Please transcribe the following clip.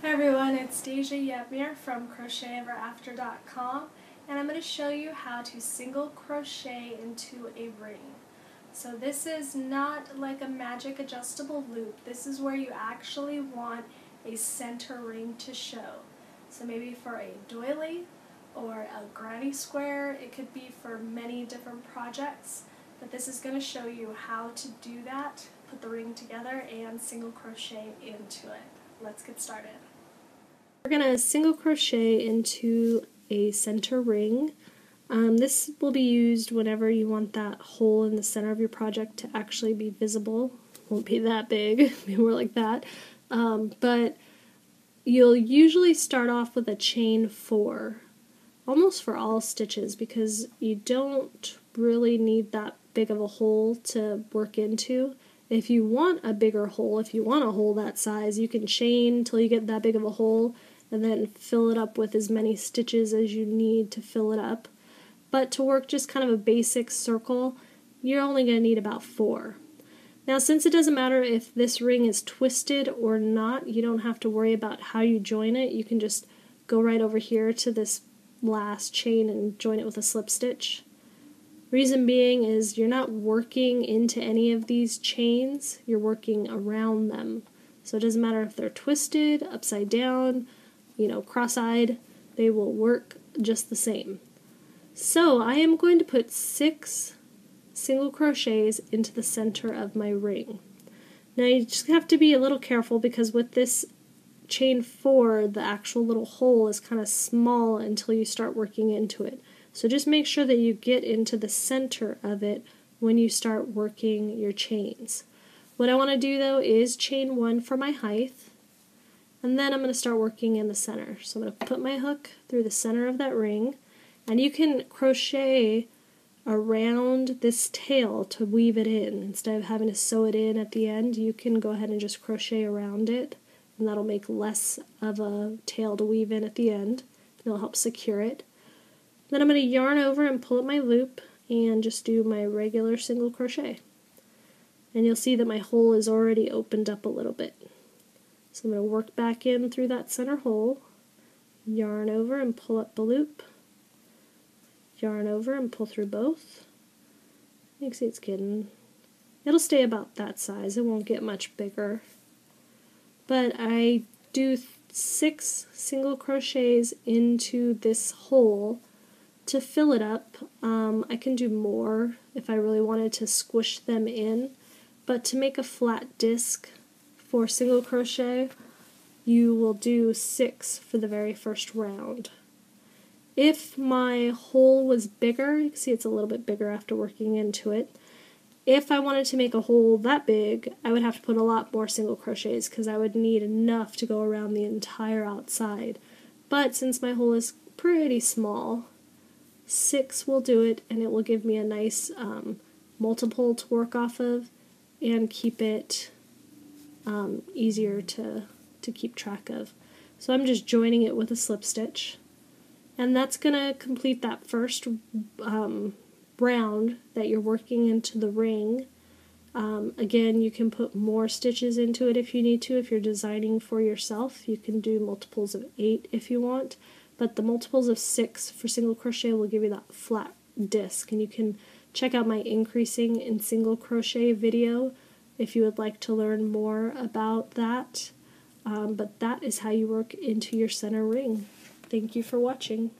Hi everyone, it's Deja Yevmir from CrochetEverAfter.com, and I'm going to show you how to single crochet into a ring. So this is not like a magic adjustable loop. This is where you actually want a center ring to show. So maybe for a doily or a granny square, it could be for many different projects, but this is going to show you how to do that, put the ring together, and single crochet into it. Let's get started. We're going to single crochet into a center ring. This will be used whenever you want that hole in the center of your project to actually be visible. It won't be that big, it'll be more like that. But you'll usually start off with a chain 4, almost for all stitches, because you don't really need that big of a hole to work into. If you want a bigger hole, if you want a hole that size, you can chain till you get that big of a hole and then fill it up with as many stitches as you need to fill it up. But to work just kind of a basic circle, you're only going to need about 4. Now, since it doesn't matter if this ring is twisted or not, you don't have to worry about how you join it. You can just go right over here to this last chain and join it with a slip stitch. Reason being is you're not working into any of these chains, you're working around them. So it doesn't matter if they're twisted, upside down, cross-eyed, they will work just the same. So I am going to put 6 single crochets into the center of my ring. Now you just have to be a little careful because with this chain 4, the actual little hole is kind of small until you start working into it. So just make sure that you get into the center of it when you start working your chains. What I want to do though is chain 1 for my height, and then I'm going to start working in the center. So I'm going to put my hook through the center of that ring, and you can crochet around this tail to weave it in. Instead of having to sew it in at the end, you can go ahead and just crochet around it, and that'll make less of a tail to weave in at the end. It'll help secure it. Then I'm going to yarn over and pull up my loop and just do my regular single crochet. And you'll see that my hole is already opened up a little bit. So I'm going to work back in through that center hole, yarn over and pull up the loop, yarn over and pull through both. You can see it'll stay about that size, it won't get much bigger. But I do 6 single crochets into this hole to fill it up. I can do more if I really wanted to squish them in, but to make a flat disc for single crochet, you will do 6 for the very first round. If my hole was bigger, you can see it's a little bit bigger after working into it. If I wanted to make a hole that big, I would have to put a lot more single crochets because I would need enough to go around the entire outside. But since my hole is pretty small, 6 will do it, and it will give me a nice multiple to work off of and keep it easier to keep track of. So I'm just joining it with a slip stitch, and that's going to complete that first round that you're working into the ring. Again, you can put more stitches into it if you need to. If you're designing for yourself, you can do multiples of 8 if you want. But the multiples of 6 for single crochet will give you that flat disc, and you can check out my increasing in single crochet video if you would like to learn more about that. But that is how you work into your center ring. Thank you for watching.